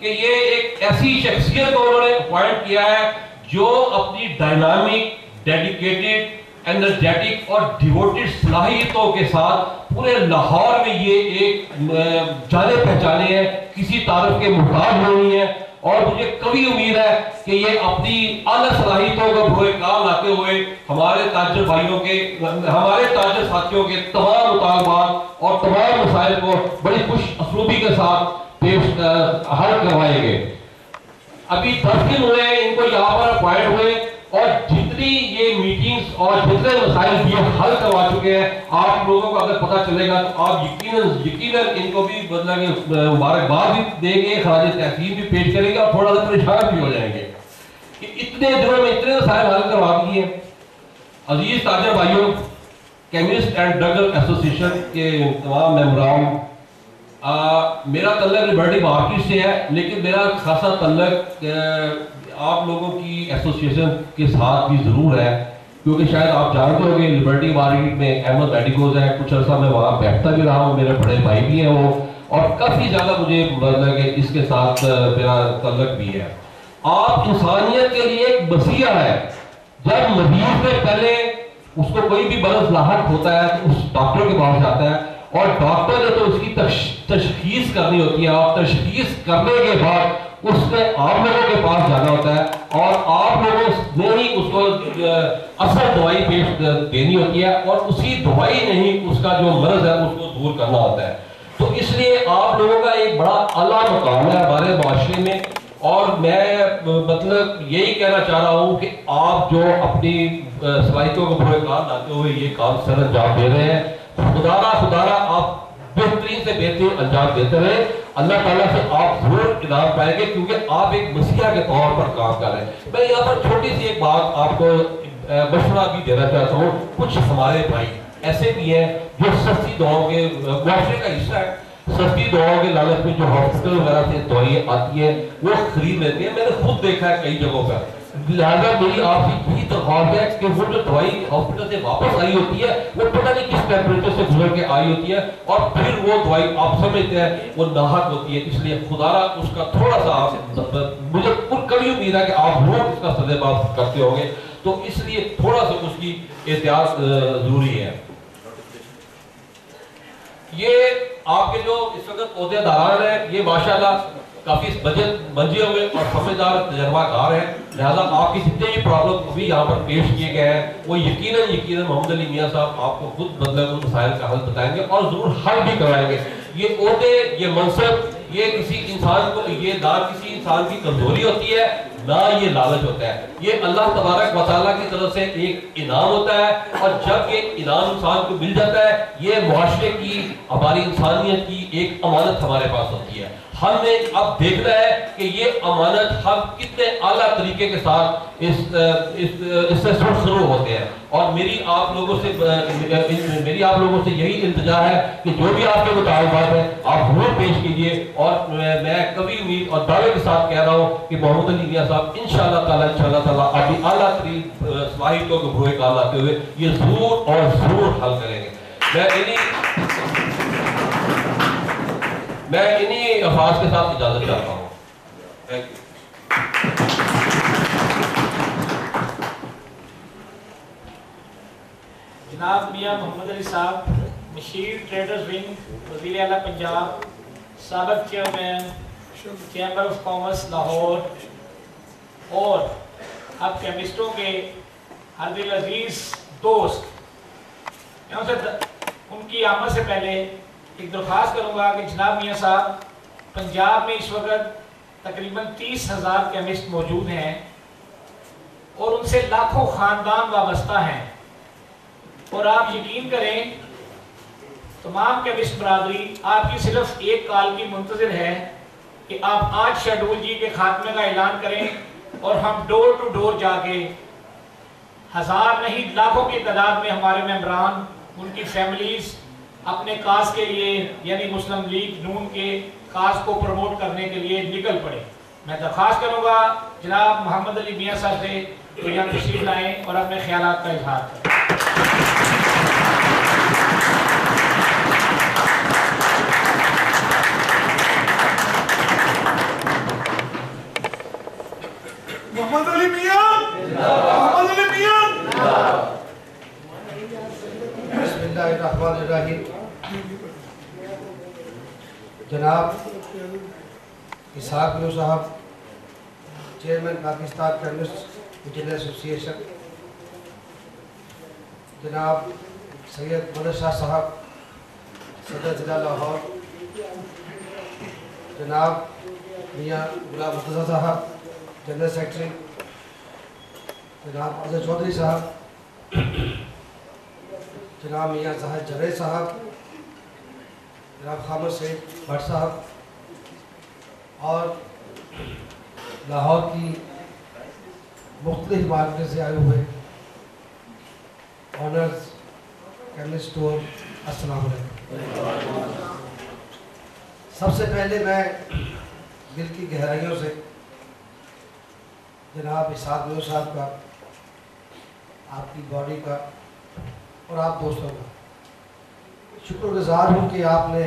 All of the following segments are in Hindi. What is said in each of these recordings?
कि ये एक ऐसी शख्सियत को उन्होंने अपॉइंट किया है जो अपनी डायनामिक, डेडिकेटेड, एनर्जेटिक और डिवोटेड सलाहियतों के साथ पूरे लाहौर में ये एक जाने पहचाने हैं, किसी तारीफ के मुहताज नहीं है। और मुझे कभी उम्मीद है कि ये अपनी आला सलाहियतों को बुरे काम लाते हुए हमारे ताजर भाइयों के, हमारे ताजर साथियों के तमाम मुतालबात और तमाम मसाइल को बड़ी खुश असलूबी के साथ पेश हल करवाएंगे। अभी 10 दिन हुए इनको यहाँ पर अपॉइंट हुए और जितनी ये मीटिंग्स और जितने मसाइल ये हल करवा चुके हैं, आप लोगों को अगर पता चलेगा तो आप यकीनन इनको भी मतलब मुबारकबाद भी देंगे, खराज तहसीन भी पेश करेंगे और थोड़ा सा परेशान भी हो जाएंगे कि इतने दिनों में इतने मसाइल हल करवा दिए। अजीज ताजर भाइयों, केमिस्ट एंड ड्रग एसोसिएशन के तमाम मेंबरान, मेरा तल्लक लिबर्टी मार्केट से है, लेकिन मेरा खासा तल्लक आप लोगों की एसोसिएशन के साथ भी जरूर है, क्योंकि शायद आप जानते होंगे लिबर्टी मार्केट में अहमद मेडिकोज है, कुछ अर्सा मैं वहाँ बैठता भी रहा हूँ, मेरे बड़े भाई भी हैं वो, और काफ़ी ज़्यादा मुझे मतलब कि इसके साथ मेरा तल्लक भी है। आप इंसानियत के लिए एक वसीया है। जब मरीज में पहले उसको कोई भी बरस लाहक होता है तो उस डॉक्टर के पास जाता है और डॉक्टर ने तो उसकी तशखीस करनी होती है, और तशखीस करने के बाद उसमें आप लोगों के पास जाना होता है और आप लोगों ने ही उसको असर दवाई पेश देनी होती है और उसी दवाई ने ही उसका जो मर्ज है उसको दूर करना होता है। तो इसलिए आप लोगों का एक बड़ा आला मकाम है हमारे माशरे में, और मैं मतलब यही कहना चाह रहा हूँ कि आप जो अपनी सलाहियतों को बुरे काम लाते हुए ये काम सर अंजाम दे रहे हैं, खुदारा आप बेहतरीन से बेहतरीन अंजाम देते रहे। अल्लाह ताला से आप जरूर इनाम पाएंगे, क्योंकि आप एक मसीहा के तौर पर काम कर रहे हैं। मैं यहाँ पर छोटी सी एक बात आपको मशवरा भी देना चाहता हूँ। कुछ हमारे भाई ऐसे भी हैं जो सस्ती दवाओं के मुआशरे का हिस्सा है, सस्ती दवाओं के लालच में जो हॉस्पिटल वगैरह से दवाइयाँ आती है वो खरीद लेते हैं। मैंने खुद देखा है कई जगहों पर। लिहाजा मेरी आपसे यही दरख्वास्त है कि वो जो दवाई हॉस्पिटल से वापस आई होती है वो पता नहीं किस टेम्परेचर से गुजर के आई होती है और फिर वो दवाई आप समझते हैं वो नाहक होती है। इसलिए खुदारा उसका थोड़ा सा मुझे कभी उम्मीद है कि आप लोग इसका सदेबाब करते होंगे, तो इसलिए थोड़ा सा उसकी एहतियात जरूरी है। ये आपके जो इस वक्त ओहदेदार हैं ये माशाल्लाह काफी बजट मंजे हुए और समझदार तजर्बाकार हैं। लिहाजा आपकी जितने भी प्रॉब्लम अभी यहाँ पर पेश किए गए हैं वो यकीनन मोहम्मद अली मियाँ साहब आपको खुद मतलब उन मसाइल का हल बताएंगे और जरूर हल भी कराएंगे। ये ओहदे, ये मनसब, ये किसी इंसान को, ये ना किसी इंसान की कमजोरी होती है ना ये लालच होता है, ये अल्लाह तबारक व तआला की तरफ से एक इनाम होता है। और जब ये इनाम इंसान को मिल जाता है, ये मुआशरे की, हमारी इंसानियत की एक अमानत हमारे पास होती है। हमने अब देखना है कि ये अमानत हम कितने आला तरीके के साथ इससे शुरू होते हैं। और मेरी आप लोगों से यही इल्तिजा है कि जो भी आपके मुतालबात है आप जरूर पेश कीजिए। और मैं कभी उम्मीद और दावे के साथ कह रहा हूँ कि मोहम्मद अली मियाँ साहब इंशाअल्लाह ताला अपनी आला तरीन सलाहियतों को बुरे काम लाते हुए ये जरूर और जरूर हल करेंगे। मैं इन्हीं अल्फाज के साथ इजाजत चाहता हूँ। Thank you. जनाब मियाँ मोहम्मद अली साहब, मशीर ट्रेडर्स विंग, वज़ीर आला पंजाब, साबिक़ chairman chamber of commerce Lahore, और अब केमिस्टों के हरदिल अजीज दोस्त, मैं उनकी आमद से पहले एक दरख्वास्त करूँगा कि जनाब मियाँ साहब, पंजाब में इस वक्त तकरीबन 30,000 केमिस्ट मौजूद हैं और उनसे लाखों ख़ानदान वाबस्ता हैं। और आप यकीन करें, तमाम केमिस्ट बरादरी आपकी सिर्फ एक कॉल की मुंतज़िर है कि आप आज शेड्यूल जी के खात्मे का ऐलान करें और हम डोर टू डोर जाके हज़ार नहीं लाखों की तादाद में हमारे मेंबरान, उनकी फैमिलीज़ अपने काज के लिए यानी मुस्लिम लीग नून के काज को प्रमोट करने के लिए निकल पड़े। मैं दरख्वास्त करूँगा जनाब मोहम्मद अली मियाँ साहब से तो यहाँ तशरीफ लाएँ और अपने ख्यालात का इजहार करें। जनाब इसहाक न्यू साहब, chairman Pakistan chemist engineer association, जनाब सैयद मदद शाह साहब, सदर जिला लाहौर, जनाब मियाँ गुलाम मुर्तज़ा साहब, जनरल सेक्रेटरी, जनाब अजहर चौधरी साहब, जनाब मियाँ ज़ाहिर जवेद साहब, जनाब खामद सईद भट्ट साहब और लाहौर की मुख्तलिफ मार्केट से आए हुए ऑनर्स केमिस्ट स्टोर, अस्सलाम वालेकुम। सबसे पहले मैं दिल की गहराइयों से जनाब इसहाक न्यू साहब का, आपकी बॉडी का और आप दोस्तों का शुक्रगुजार हूँ कि आपने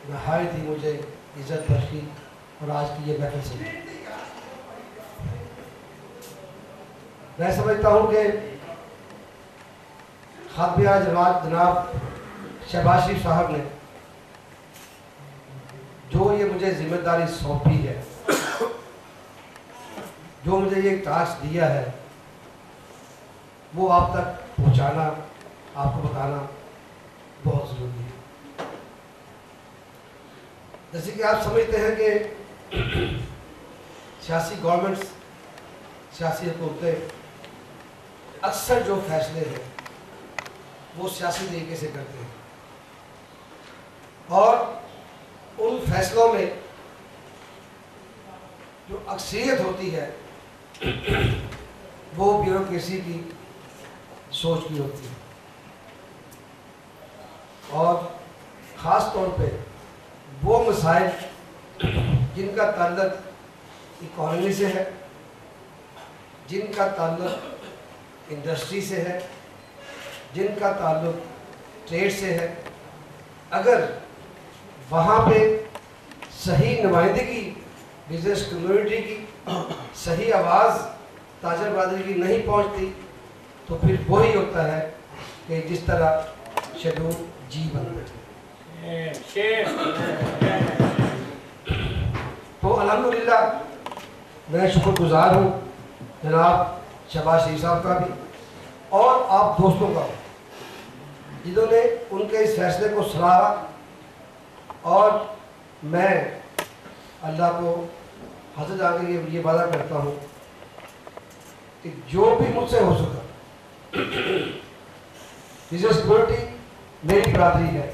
नहायत ही मुझे इज़्ज़त बख्शी और आज की ये महफिल सुनी। मैं समझता हूँ कि खाबिया जनाब शहबाज शरीफ साहब ने जो ये मुझे जिम्मेदारी सौंपी है, जो मुझे ये टास्क दिया है, वो आप तक पहुंचाना, आपको बताना बहुत ज़रूरी है। जैसे कि आप समझते हैं कि सियासी गवर्नमेंट्स, सियासी हुकूमतें अक्सर जो फैसले हैं वो सियासी तरीके से करते हैं और उन फैसलों में जो अक्सरियत होती है वो ब्यूरोक्रेसी की सोच की होती है और ख़ास तौर पे वो मसाइल जिनका ताल्लुक इकॉनमी से है, जिनका ताल्लुक इंडस्ट्री से है, जिनका ताल्लुक ट्रेड से है, अगर वहाँ पे सही नुमाइंदगी बिजनेस कम्युनिटी की, सही आवाज़ ताजर बरादरी की नहीं पहुँचती तो फिर वही होता है कि जिस तरह शेड्यूल जी बनता है। तो अल्हम्दुलिल्लाह मैं शुक्रगुजार हूँ जनाब शहबाज शरीफ साहब का भी और आप दोस्तों का, जिन्होंने उनके इस फैसले को सराहा और मैं अल्लाह को हाजिर आके ये वादा करता हूँ कि जो भी मुझसे हो सका, सिक्योरिटी मेरी बरादरी है,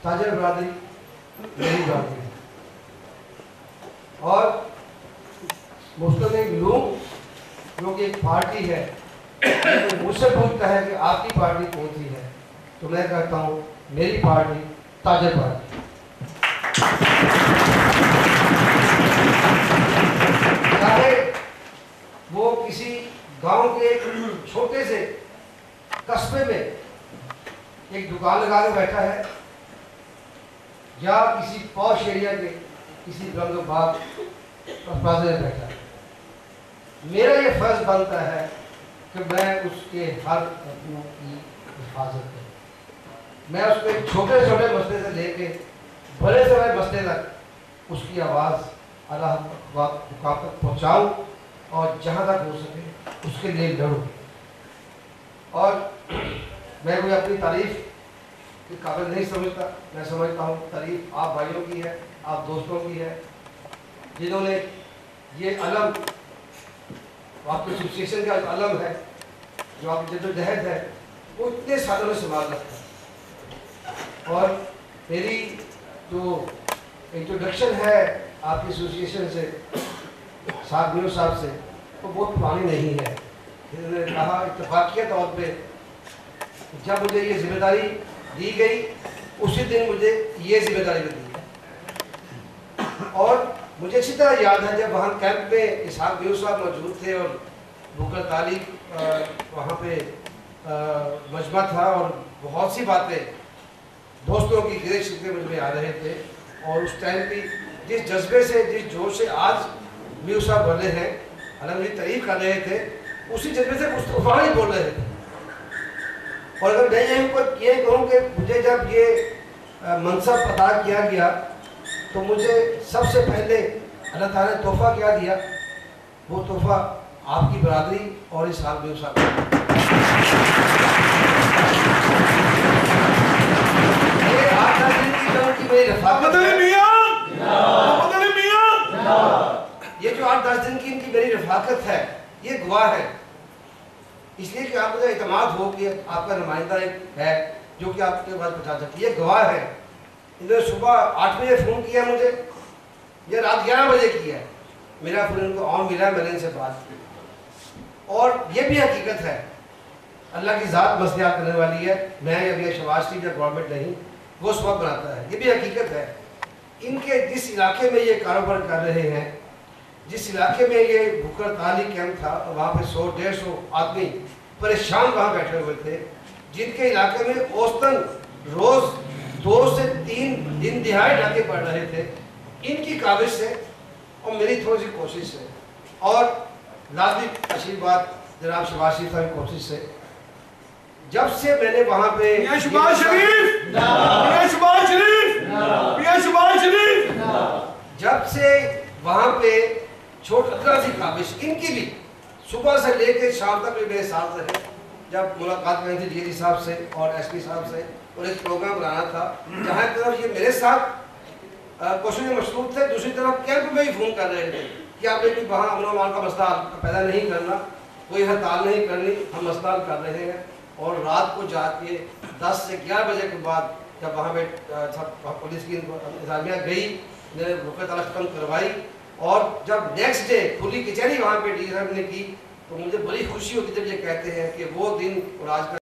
ताजर बरादरी मेरी बरादरी है और मुस्लिम लीग जो कि एक पार्टी है, तो मुझसे पूछता है कि आपकी पार्टी कौन सी है, तो मैं कहता हूँ मेरी पार्टी ताजर पार्टी। चाहे वो किसी गांव के एक छोटे से कस्बे में एक दुकान लगा के बैठा है या किसी पॉश एरिया के किसी रंगबाग प्लाजा में बैठा है, मेरा ये फर्ज बनता है कि मैं उसके हर हकूक़ की हिफाजत करूँ। मैं उसको एक छोटे छोटे मसले से लेके बड़े से बड़े मसले तक उसकी आवाज़ अल्लाह तक पहुँचाऊँ और जहाँ तक हो सके उसके लिए लड़ूँ। और मैं कोई अपनी तारीफ़ के काबिल नहीं समझता, मैं समझता हूँ तारीफ़ आप भाइयों की है, आप दोस्तों की है, जिन्होंने ये अलम, आपके एसोसिएशन का अलम है, जो आपकी जद्दोजहद है, वो इतने सालों में संभाल रखा है। और मेरी जो इंट्रोडक्शन है आपकी एसोसिएशन से साहब न्यू साहब से, वो बहुत पुरानी नहीं है। इन्होंने कहा इत्तफाकिया तौर पे जब मुझे ये जिम्मेदारी दी गई उसी दिन मुझे ये जिम्मेदारी दी और मुझे अच्छी तरह याद है जब वहाँ कैंप में इसहाक न्यू साहब मौजूद थे और बुकर तालिब वहाँ पे मजमा था और बहुत सी बातें दोस्तों की गिरे शिकवे मुझ में आ रहे थे और उस टाइम की जिस जज्बे से, जिस जोश से आज न्यू साहब बने हैं, अलहमदुलिल्लाह तारीफ कर रहे थे, उसी जज्बे से मुस्तफा ही बोल रहे थे। और अगर मैं ये कहूँ कि मुझे जब ये मनसब अता किया गया तो मुझे सबसे पहले अल्लाह ताला ने तोहफा क्या दिया, वो तोहफा आपकी बरादरी और इस हाल में साहब। ये 8-10 दिन की जो उनकी मेरी रफ़ाकत है, ये जो 8-10 दिन की इनकी मेरी रफ़ाकत है, ये गवाह है, इसलिए कि आपको इत्मीनान हो कि आपका नुमाइंदा एक है जो कि आपके पास पहुँचा सकती है, ये गवाह है। इन्होंने सुबह 8 बजे फ़ोन किया मुझे, या रात 11 बजे किया है, मेरा फ़ोन इनको ऑन मिला, मैंने इनसे बात की। और ये भी हकीकत है, अल्लाह की ज़ात मसलियात करने वाली है, मैं या शहबाज शरीफ या गवर्नमेंट नहीं, वो सबक बनाता है, ये भी हकीकत है। इनके जिस इलाके में ये कारोबार कर रहे हैं, जिस इलाके में ये भूख हड़ताली कैंप था, वहाँ पे 100-150 आदमी परेशान वहाँ बैठे हुए थे, जिनके इलाके में औसतन रोज़ 2 से 3 दिन दिहाड़ी डाके पड़ रहे थे, इनकी काबिज से और मेरी थोड़ी सी कोशिश से और लाजमी आशीर्वाद जनाब शहबाज शरीफ साहब की कोशिश से, जब से मैंने वहाँ पे जब से वहाँ पे छोटा सी काबिश इनकी भी सुबह से लेकर शाम तक भी मेरे साथ रहे। जब मुलाकात में थी डीजी साहब से और एसपी साहब से और एक प्रोग्राम बनाना था, जहाँ एक तरफ ये मेरे साथ कोशिश में मशरूफ थे, दूसरी तरफ कैंप में ही फोन कर रहे थे कि आपने भी वहाँ अमन अमान का मसला पैदा नहीं करना, कोई हड़ताल नहीं करनी, हम मसला कर रहे हैं। और रात को जाके 10 से 11 बजे के बाद जब वहाँ पे पुलिस की इंतजामिया गई, भूख हड़ताल खत्म करवाई और जब नेक्स्ट डे खुली कचहरी वहाँ पे डी साहब ने की, तो मुझे बड़ी खुशी होती जब ये कहते हैं कि वो दिन और आज का